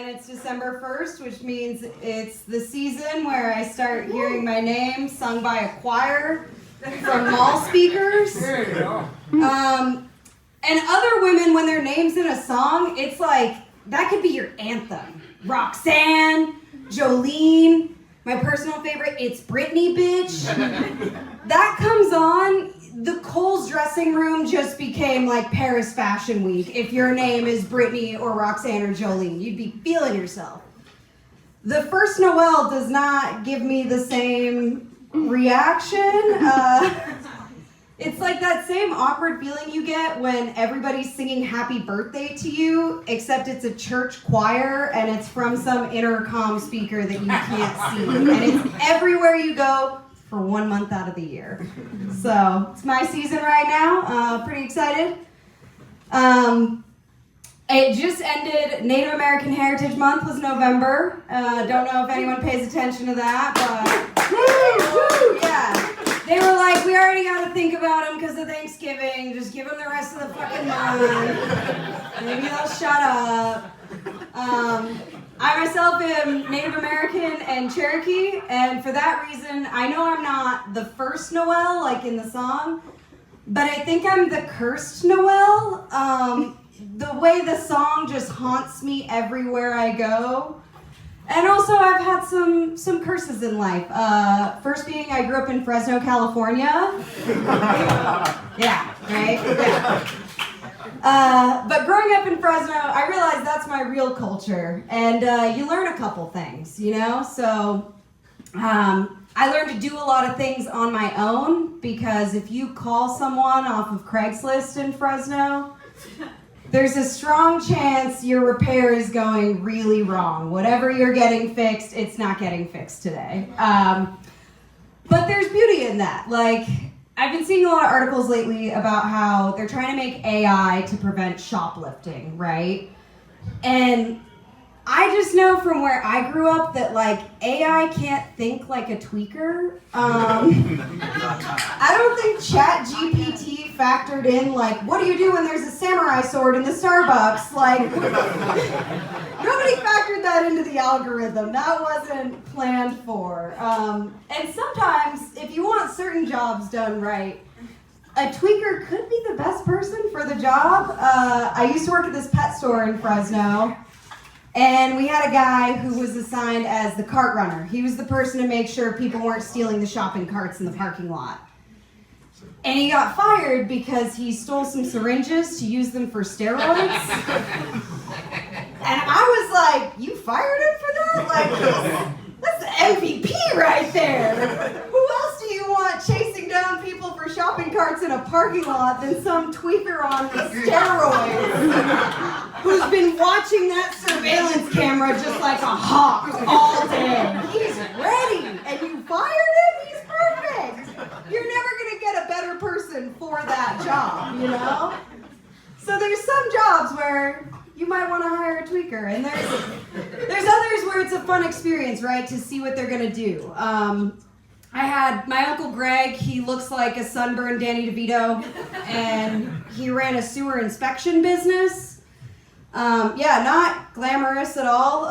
it's December 1st, which means it's the season where I start hearing my name sung by a choir from mall speakers. There you go. And other women, when their name's in a song, it's like, that could be your anthem. Roxanne, Jolene, my personal favorite, It's Britney, bitch. That comes on, the Kohl's dressing room just became like Paris Fashion Week. If your name is Britney or Roxanne or Jolene, you'd be feeling yourself. The Cursed Noelle does not give me the same reaction. It's like that same awkward feeling you get when everybody's singing happy birthday to you, except it's a church choir and it's from some intercom speaker that you can't see. And it's everywhere you go for 1 month out of the year. So it's my season right now. Pretty excited. It just ended. Native American Heritage Month was November. Don't know if anyone pays attention to that, but woo, yeah. They were like, we already got to think about them because of Thanksgiving. Just give them the rest of the fucking month. Maybe they'll shut up. I myself am Native American and Cherokee, and for that reason, I know I'm not the first Noelle, like in the song, but I think I'm the Cursed Noelle. The way the song just haunts me everywhere I go. And also, I've had some curses in life. First being, I grew up in Fresno, California. Yeah, right? Yeah. But growing up in Fresno, I realized that's my real culture. And you learn a couple things, you know? So I learned to do a lot of things on my own, because if you call someone off of Craigslist in Fresno, there's a strong chance your repair is going really wrong. Whatever you're getting fixed, it's not getting fixed today. But there's beauty in that. Like, I've been seeing a lot of articles lately about how they're trying to make AI to prevent shoplifting, right? And I just know from where I grew up that, like, AI can't think like a tweaker. I don't think ChatGPT factored in, like, what do you do when there's a samurai sword in the Starbucks? Like, nobody factored that into the algorithm. That wasn't planned for. And sometimes, if you want certain jobs done right, a tweaker could be the best person for the job. I used to work at this pet store in Fresno. And we had a guy who was assigned as the cart runner. He was the person to make sure people weren't stealing the shopping carts in the parking lot. And he got fired because he stole some syringes to use them for steroids. And I was like, you fired him for that? Like, that's the MVP right there. Who else do you want chasing down people for shopping carts in a parking lot than some tweaker on steroids who's been watching that surveillance camera just like a hawk all day? He's ready, and you fired him? He's perfect. You're never going to get a better person for that job, you know? So there's some jobs where you might want to hire a tweaker, and there's others where it's a fun experience, right, to see what they're going to do. I had my Uncle Greg. He looks like a sunburned Danny DeVito, and he ran a sewer inspection business. Yeah, not glamorous at all,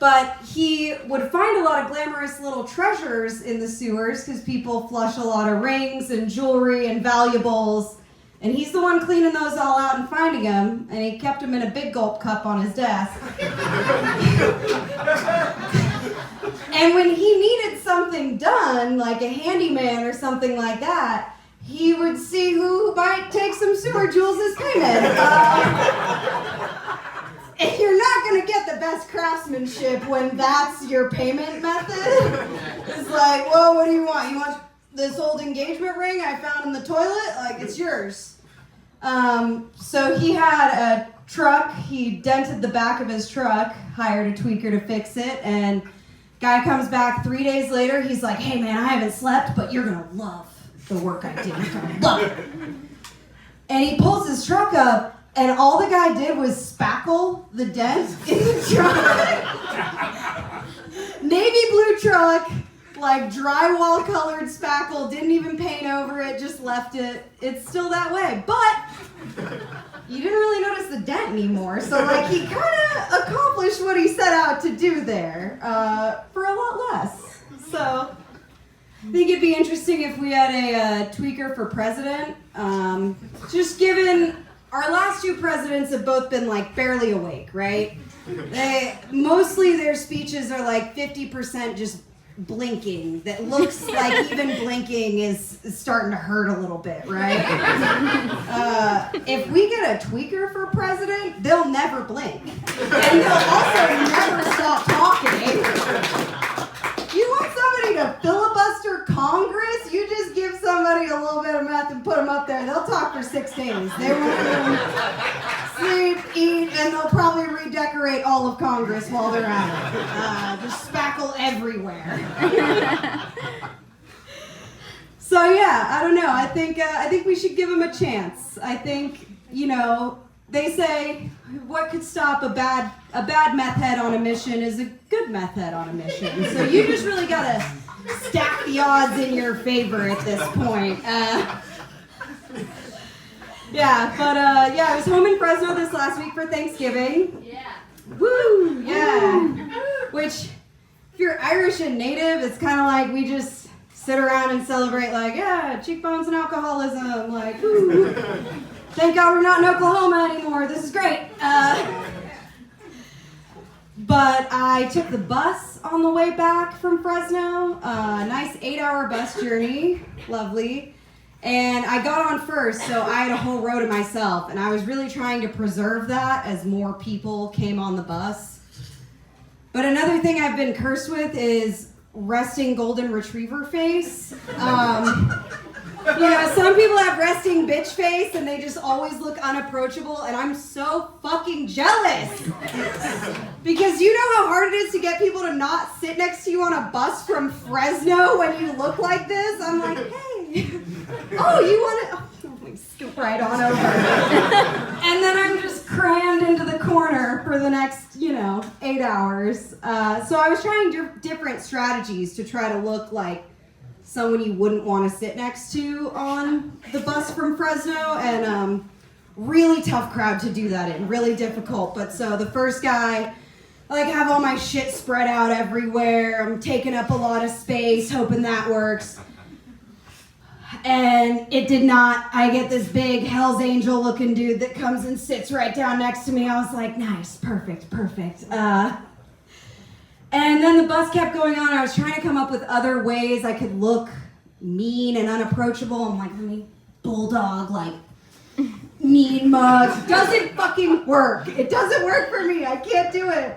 but he would find a lot of glamorous little treasures in the sewers because people flush a lot of rings and jewelry and valuables. And he's the one cleaning those all out and finding them, and he kept them in a big gulp cup on his desk. And when he needed something done, like a handyman or something like that, he would see who might take some sewer jewels as payment. And you're not going to get the best craftsmanship when that's your payment method. It's like, well, what do you want? You want this old engagement ring I found in the toilet? Like, it's yours. So he had a truck. He dented the back of his truck, hired a tweaker to fix it, and guy comes back 3 days later. He's like, hey man, I haven't slept, but you're gonna love the work I did. You're gonna love it. And he pulls his truck up, and all the guy did was spackle the dent in the truck. Navy blue truck, like drywall colored spackle, didn't even paint over it, just left it. It's still that way. But you didn't really notice the dent anymore. So like he kind of accomplished what he set out to do there for a lot less. So I think it'd be interesting if we had a tweaker for president. Just given our last two presidents have both been like barely awake, right? Mostly their speeches are like 50% just blinking. That looks like even blinking is starting to hurt a little bit, right? If we get a tweaker for president, they'll never blink. And they'll also never stop talking. You want somebody to filibuster Congress? You just give somebody a little bit of meth and put them up there. They'll talk for 6 days. They won't sleep, eat, and they'll probably redecorate all of Congress while they're at it. Just spackle everywhere. So yeah, I don't know. I think we should give them a chance. I think, you know, they say what could stop a bad meth head on a mission is a good meth head on a mission. So you just really gotta stack the odds in your favor at this point. I was home in Fresno this last week for Thanksgiving. Yeah. Woo, yeah. Which, if you're Irish and native, it's kind of like we just sit around and celebrate like, yeah, cheekbones and alcoholism, like, woo. Thank God we're not in Oklahoma anymore. This is great. But I took the bus on the way back from Fresno. Nice 8-hour bus journey. Lovely. And I got on first, so I had a whole row to myself. And I was really trying to preserve that as more people came on the bus. But another thing I've been cursed with is resting golden retriever face. You know, some people have resting bitch face and they just always look unapproachable, and I'm so fucking jealous. Because you know how hard it is to get people to not sit next to you on a bus from Fresno when you look like this? I'm like, hey, oh, you want to, oh, like, scoop right on over. And then I'm just crammed into the corner for the next, 8 hours. So I was trying different strategies to try to look like someone you wouldn't want to sit next to on the bus from Fresno, and really tough crowd to do that in, really difficult. But so the first guy, I like have all my shit spread out everywhere. I'm taking up a lot of space, hoping that works. And it did not. I get this big Hell's Angel looking dude that comes and sits right down next to me. I was like, nice, perfect. And then the bus kept going on. I was trying to come up with other ways I could look mean and unapproachable. I'm like, let me bulldog, like, mean mug. Doesn't fucking work. It doesn't work for me. I can't do it.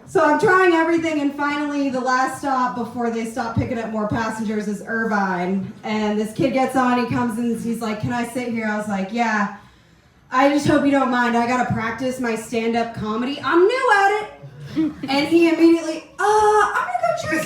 So I'm trying everything, and finally the last stop before they stop picking up more passengers is Irvine. And this kid gets on, he comes and he's like, can I sit here? I was like, yeah. I just hope you don't mind. I gotta practice my stand-up comedy. I'm new at it. And he immediately, I'm gonna go try.